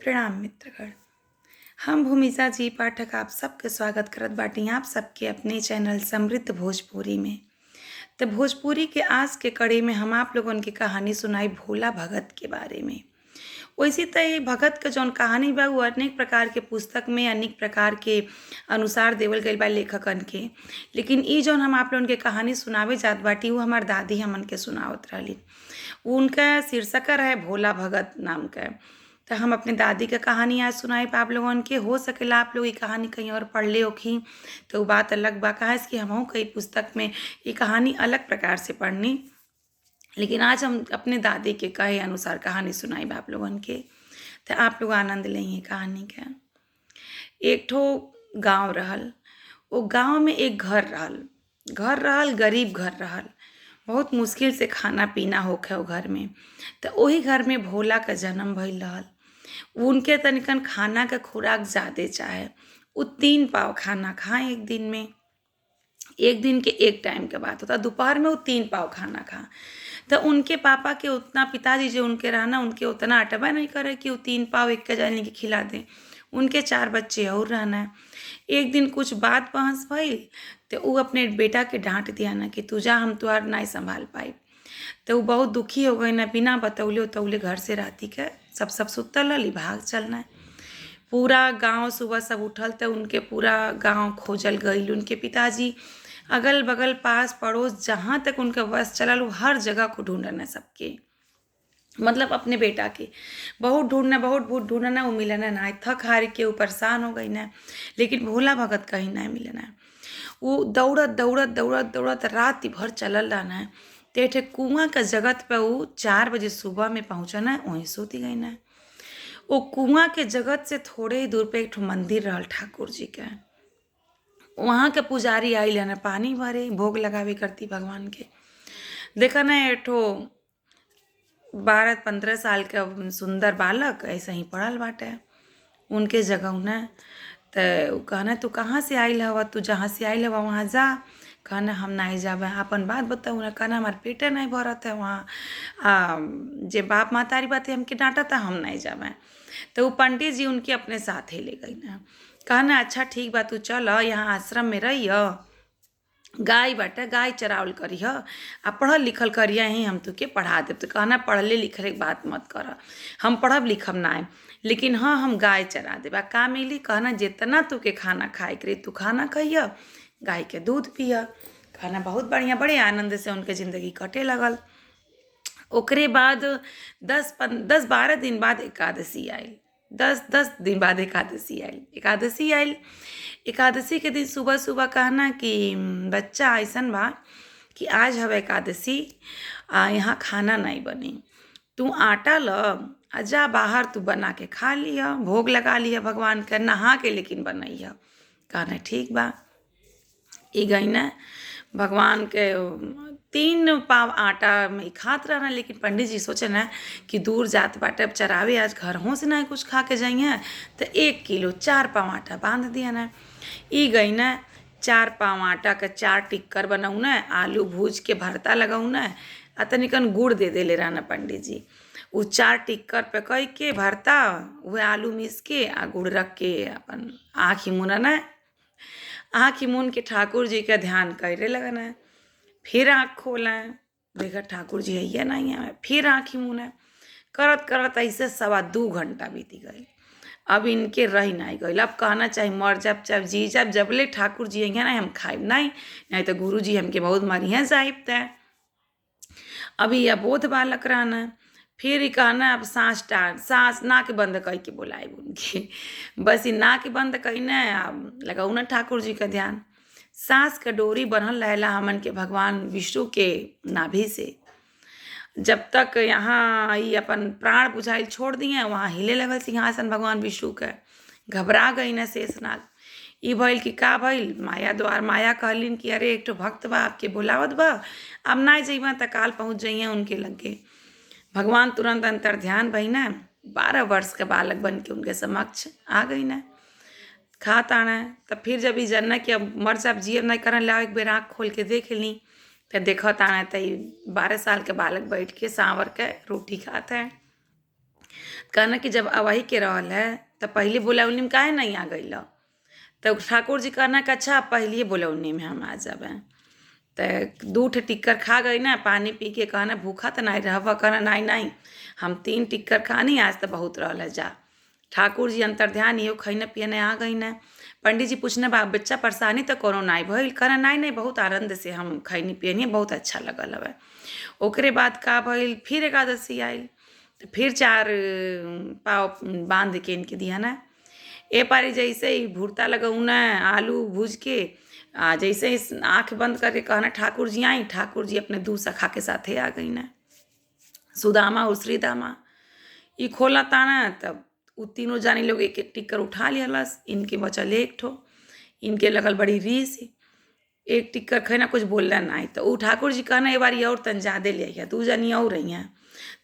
प्रणाम मित्रगण। हम भूमिजा जी पाठक आप सबके स्वागत करत बाटी आप सबके अपने चैनल समृद्ध भोजपुरी में। तो भोजपुरी के आज के कड़ी में हम आप लोगन की कहानी सुनाई भोला भगत के बारे में। वैसे तो ये भगत के जौन कहानी बा वो अनेक प्रकार के पुस्तक में अनेक प्रकार के अनुसार देवल गईल बा लेखकन के, लेकिन ई जौन हम आप लोगन के कहानी सुनावे जात बाटी वो हमार दादी हमन के सुनावत रहली। उनका शीर्षक रहे भोला भगत नाम का। तो हम अपने दादी के कहानी आज सुनाई आप लोगन के। हो सकेला आप लोग ये कहानी कहीं और पढ़ ले होखी तो वो बात अलग बा, काहे कि हमहू कई पुस्तक में ये कहानी अलग प्रकार से पढ़नी, लेकिन आज हम अपने दादी के कहे अनुसार कहानी सुनाई आप लोगन के। तो आप लोग आनंद लेंगे कहानी का। एक ठो गांव रहल, वो गांव में एक घर रहल गरीब घर रहल। बहुत मुश्किल से खाना पीना होखे वो घर में। तो वही घर में भोला का जन्म भइल रहल। उनके तनिकन खाना का खुराक ज़्यादा चाहे। वो 3 पाव खाना खाएं एक दिन में। एक दिन के एक टाइम के बात होता, दोपहर में वो 3 पाव खाना खा। तो उनके पापा के उतना, पिताजी जो उनके रहना, उनके उतना अटवा नहीं करे कि वो 3 पाव एक के जाने के खिला दें। उनके 4 बच्चे और रहना है। एक दिन कुछ बात बहस भइल तो वो अपने बेटा के डांट दिया ना कि तू जा, हम तुहार नहीं संभाल पाई। तो वो बहुत दुखी हो गई ना, बिना बतौले उतौले घर से राती के सब सुतल रही, भाग चलना है। पूरा गांव सुबह सब उठल तो उनके पूरा गांव खोजल गई। उनके पिताजी अगल बगल पास पड़ोस जहाँ तक उनका बस चलल वो हर जगह को ढूंढना सबके, मतलब अपने बेटा के बहुत ढूंढना वो मिलना ना। थक हार के वो परेशान हो गई ना, लेकिन भोला भगत कहीं ना मिलना। वो दौड़त रात भर चलल रहना। तो एक कुआं का जगत पे वो 4 बजे सुबह में पहुँचना, वहीं सोती गई ना। वो कुआं के जगत से थोड़े ही दूर पे एक ठो मंदिर रहल ठाकुर जी का। वहाँ के पुजारी आई ना पानी भरे भोग लगावे करती भगवान के। देखा ना एक ठो 12-15 साल का सुंदर बालक ऐसे ही पड़ल बाटे उनके जगह ना। तो कहना तू कहाँ से आइल हवा, तू जहाँ से आइल हवा वहाँ जा। कहना हम नहीं जाबे, अपन बात बताऊ ना। कहना हमारे पेटे नहीं भरत है वहाँ, जे बाप महतारी बात है हमके डांटा था, हम नहीं जाबे। तो वो पंडित जी उनके अपने साथ ही ले गई ना। कहना अच्छा ठीक बा, तू चल यहाँ आश्रम में रहिए, गाय बाटे गाय चरावल करिह आ पढ़ल लिखल करिया ही, हम तुके पढ़ा देब। तो कहना पढ़ले लिखले के बात मत कर, हम पढ़ब लिखब ना, लेकिन हाँ हम गाय चरा देब। आ का मिली? कहना जितना तुके खाना खाए के तू खाना खइह, गाय के दूध पिय। कहना बहुत बढ़िया, बड़े आनंद से उनके ज़िंदगी कटे लगल। ओकरे बाद 10-12 दिन बाद एकादशी आयल। 10 दिन बाद एकादशी आयल। एकादशी के दिन सुबह सुबह कहना कि बच्चा ऐसन बा कि आज हवे एकादशी, यहाँ खाना नहीं बनी, तू आटा ल आ जा बाहर तू बना के खा लिया, भोग लगा लिया भगवान का, नहा के लेकिन बनैया। कहना ठीक बा। ई गई ना भगवान के 3 पाव आटा में खात रहना, लेकिन पंडित जी सोचे ना कि दूर जात बाटे, अब चरावे आज घरों से ना कुछ खा के जाइए। तो 1 किलो 4 पाव आटा बांध दिया ना। ई गई ना 4 पाव आटा का 4 टिक्कर बनाऊ ना, आलू भूज के भरता लगाऊ ना, आ तनिकन गुड़ दे देले रहना पंडित जी। वो 4 टिक्कर पे कई के भरता, वह आलू मिस के आ गुड़ रख के अपन आँख ही मुना ना, आँख मून के ठाकुर जी का ध्यान करे लगना है। फिर आँख खोला, देखा ठाकुर जी है नहीं है। फिर आँख ही मूना, करत करत ऐसे 2.25 घंटा बीती गई। अब इनके रही नहीं गई। अब कहना चाहिए मर जब जब जी जब जबले ठाकुर जी है ना हम खाइब नहीं तो गुरु जी हमके बहुत मारिया साहिब तय। अभी अबोध बालक रहना। फिर ही कहना अब सांस नाक बंद कह के बोलाए उनके। बस ही नाक बंद कहीने अब लगाऊ ना ठाकुर जी का ध्यान। सांस का डोरी बनल रहेला हमन के भगवान विष्णु के नाभि से। जब तक यहाँ ये अपन प्राण बुझाइल छोड़ दिए, वहाँ हिले लगल सिंहासन भगवान विष्णु के। घबरा गई ना शेषनाग। ई भइल कि का भइल, माया द्वार माया कहलिन कि अरे एक ठो भक्त बा आपके बुलावत बा, अब ना जइबा त काल पहुँच जाइए उनके लगे। भगवान तुरंत अंतर ध्यान भई ना, 12 वर्ष का बालक बन के उनके समक्ष आ गई ना। खात आना तब फिर जब ई जानना कि अब मर जब जियब नहीं करन लाओ, एक बेर आँख खोल के देख ली तो देखत आना तो 12 साल के बालक बैठ के सांवर के रोटी खात है। कहना कि जब अवही के रहल है तो पहले बोलौनी में काहे नहीं आ गई? तो ठाकुर जी कहना कि अच्छा पहले बोलौनी में हम आ जाबे। तो 2 ठे टिक्कर खा गई ना, पानी पी के कहना भूखा तो नहीं रहबा? कहना नहीं नहीं, हम 3 टिक्कर खानी, आज तो बहुत रहल है, जा। ठाकुर जी अंतर्ध्यान इहो खैने पियने आ गई ना। पंडित जी पूछने बा बच्चा परेशानी तो कोनो नहीं भइल? कहना नहीं नहीं, बहुत आनंद से हम खैनी पियनी, बहुत अच्छा लगल हवे। ओकरे बाद का भइल, फिर एकादशी आइल तो फिर 4 पाव बांध के इनके दिया ना। ए पारी जैसे ही भुर्ता लगौना आलू भूज के जैसे ही आँख बंद करके कहना ठाकुर जी आई, ठाकुर जी अपने 2 सखा के साथे आ गई ना, सुदामा और श्रीदामा। ई खोला ताना तब उ तीनों जानी लोग एक एक टिक्कर उठा लियलस, इनके बचल 1 ठो। इनके लगल बड़ी रीस, 1 टिक्कर खैना कुछ बोलला नहीं। तो उ ठाकुर जी कहना ए बारी और तन ज्यादे ले आइया, 2 जनी और रहिया।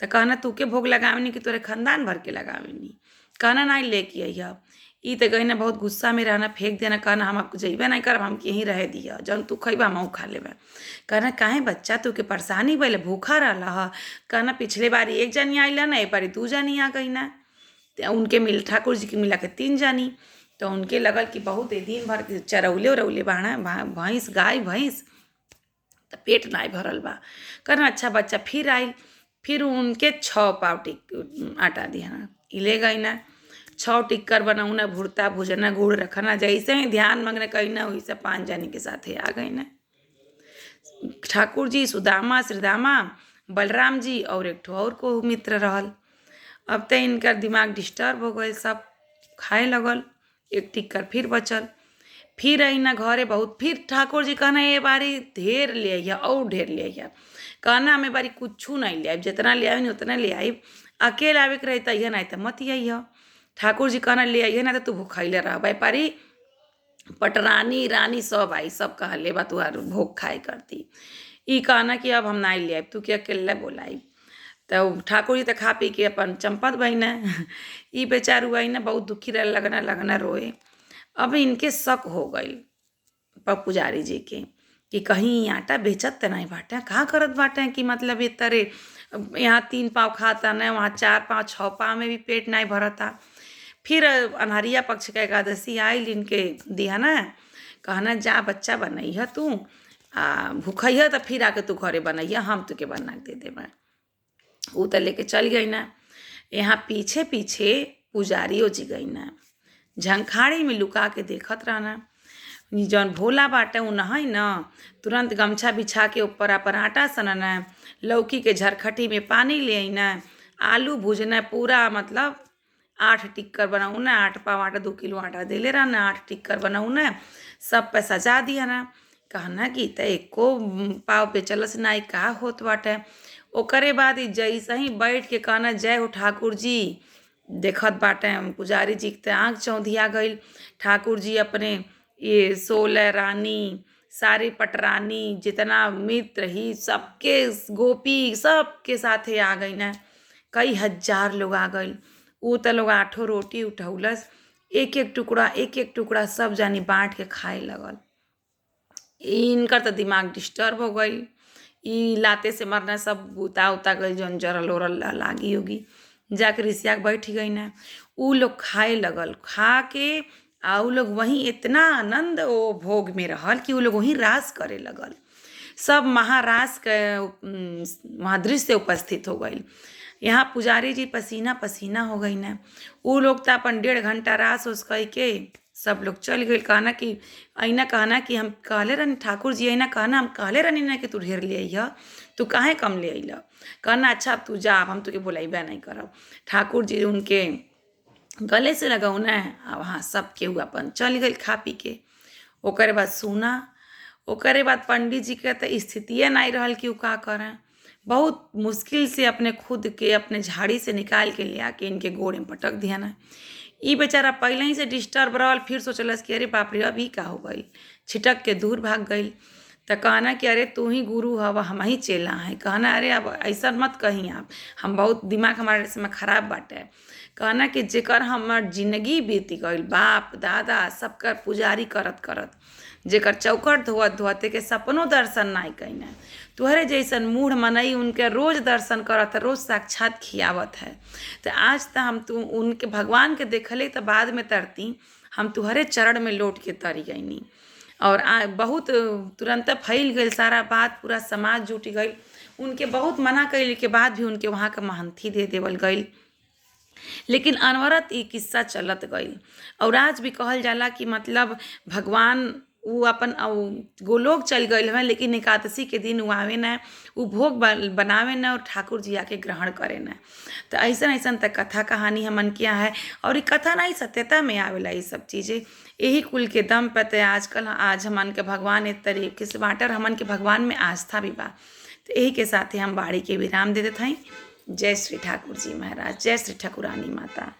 तो कहना तूके भोग लगावनी कि तोरे खानदान भर के लगावनी? कहना नहीं लेके अइया। ई तो गई ना बहुत गुस्सा में रहना, फेंक देना, कहना हम आपको जइबे नहीं करब, हम यहीं रह दिया, जौन तू खइबा हम खा लेबे। कहना काहे बच्चा तू के परेशानी भइल, भूखा रहला ह? कहना पिछले बारी 1 जनी आइला ना, ए बारी 2 जनी आ गई ना। तो उनके मिल ठाकुर जी के मिला के 3 जानी। तो उनके लगल कि बहुत दिन भर चरौले उरौले बाड़ा भैंस, गाय भैंस, तो पेट नहीं भरल बा। कहना अच्छा बच्चा फिर आई, फिर उनके 6 पाव आटा दिया, ले गई ना। 6 टिक्कर बनौना, भुर्ता भुजना, गुड़ रखना, जैसे ही ध्यान मंगने कही ना वैसे 5 जानी के साथ आ गई ना। ठाकुर जी, सुदामा, श्रीदामा, बलराम जी और 1 ठो और को मित्र रहल। अब तो इनका दिमाग डिस्टर्ब हो गए, सब खाए लगल। 1 टिक्कर फिर बचल, फिर आई ना घरे बहुत। फिर ठाकुर जी कहना ये बारी ढेर ले आइया और ढेर ले आइया। कहना हमें बारी कुछ नहीं ले आइब, जितना ले आइब उतना ले आइब, अकेले आवे के रही तैया नहीं तो मत आइया। ठाकुर जी कहना ले आइए ना तो तू भूखैले रह पारी, पटरानी रानी सब आई, सब कहा ले बा तुहार भोग खाए करती। ई कहना कि अब हम नहीं ले आइब, तू के अकेले बोलाई। तो ठाकुर जी तो खा पी के अपन चंपत बहिना। ई बेचारू बहिना बहुत दुखी रह, लगना लगना रोए। अब इनके शक हो गई पुजारी जी के कि कहीं आटा बेचत तो नहीं बाटे, कहाँ करत बाटे कि मतलब ये तरह यहाँ 3 पाव खाता ना, वहाँ 4 पाव 6 पाव में भी पेट नहीं भरता। फिर अन्हरिया पक्ष का एकादशी आइल, इनके दिया ना। कहना जा बच्चा बनैया तू, भूखैया तो फिर आके तू घरे बनैया, हम तुके बना के दे देबे। उ तो लेके चल गई ना। यहाँ पीछे पीछे पुजारियों जी गई ना, झंखाड़ी में लुका के देखत रहना। जौन भोला बाटे उ नहै न, तुरंत गमछा बिछा के ऊपर अपन आटा सनना, लौकी के झरखटी में पानी ले आईना, आलू भूजना, पूरा मतलब 8 टिक्कर बनाऊना, 8 पाव आटा, 2 किलो आटा देले रहना, 8 टिक्कर बनाऊना, सब पे सजा दिया ना। कहना कि त एको पाव पे चलस नाई, का होत बाटे। ओकरे बाद जैसे ही बैठ के कहना जय हो ठाकुर जी, देखत बाटे पुजारी जी के आँख चौंधिया गई। ठाकुर जी अपने ये 16 रानी, सारी पटरानी, जितना मित्र ही, सबके गोपी सबके साथे आ गई ना। कई हजार लोग आ गई। उ तो लोग 8 रोटी उठौलस, एक एक टुकड़ा सब जानी बांट के खाए लगल। इनकर तो दिमाग डिस्टर्ब हो गई। ई लाते से मरना, सब उता उता गई, जौन जरल ओरल लागी होगी, जाके रिसिया के बैठ गई ना। उ लोग खाए लगल, खा के उ लोग वहीं इतना आनंद वो भोग में रहल कि उ लोग वहीं रास करे लगल। सब महारास के वहाँ दृश्य उपस्थित हो गई। यहाँ पुजारी जी पसीना पसीना हो गई ना। उ लोग तो अपन 1.5 घंटा रास उस कह के सब लोग चल गए। कहना कि अना कहना कि हम कहले रहनी ठाकुर जी, अना कहना हम कहले रहनी ना कि तू ढेर ले अइह, तू काहे कम ले अइल। कहना अच्छा अब तू जा, हम तुके बुलाइबे नहीं करब। ठाकुर जी उनके गले से लगौना, अब वहाँ सब केहू अपन चल गई खा पी के। ओकरे बाद सुना, ओकरे बाद पंडित जी के तो स्थितिये नहीं रहल कि उ का करें। बहुत मुश्किल से अपने खुद के अपने झाड़ी से निकाल के ले आके इनके गोड़ में पटक दिया ना। ई बेचारा पहले ही से डिस्टर्ब रहल, फिर सोचलस कि अरे बाप रे अब ई का हो गई, छिटक के दूर भाग गई। तो कहना कि अरे तू ही गुरु हवा, हम ही चेला हैं। कहना अरे अब ऐसा मत कहीं आप, हम बहुत दिमाग हमारे समय खराब बाटे। कहना कि जेकर हमर जिंदगी बीत गईल, बाप दादा सबकर पुजारी करत करत, जेकर चौखट धोवत धोवते के सपनों दर्शन नहीं कईना, तुहरे जैसन मूढ़ मनई उनके रोज दर्शन करत है, रोज साक्षात खियावत है। तो आज तो हम तू उनके भगवान के देखले तो बाद में तरती, हम तुहरे चरण में लौट के तरी गईनी। और बहुत तुरंत फैल गई सारा बात, पूरा समाज जुट गई। उनके बहुत मना कैले के बाद भी उनके वहाँ का महंथी दे देवल गई, लेकिन अनवरत ये किस्सा चलत गई। और आज भी कहल जाला कि मतलब भगवान वो अपन गोलोक चल गए हमें, लेकिन एकादशी के दिन वो आवे न, वो भोग बनावे न और ठाकुर जी आके ग्रहण करे न। तो ऐसा ऐसा तक कथा कहानी हमन किया है, और ये कथा नहीं सत्यता में आवेला ये सब चीज़ें। यही कुल के दम पे तो आजकल आज हमन के भगवान एक तरीके से बाटर, हमन के भगवान में आस्था भी बा। तो यही के साथ ही हम बाड़ी के विराम दे देते हैं। जय श्री ठाकुर जी महाराज, जय श्री ठाकुरानी माता।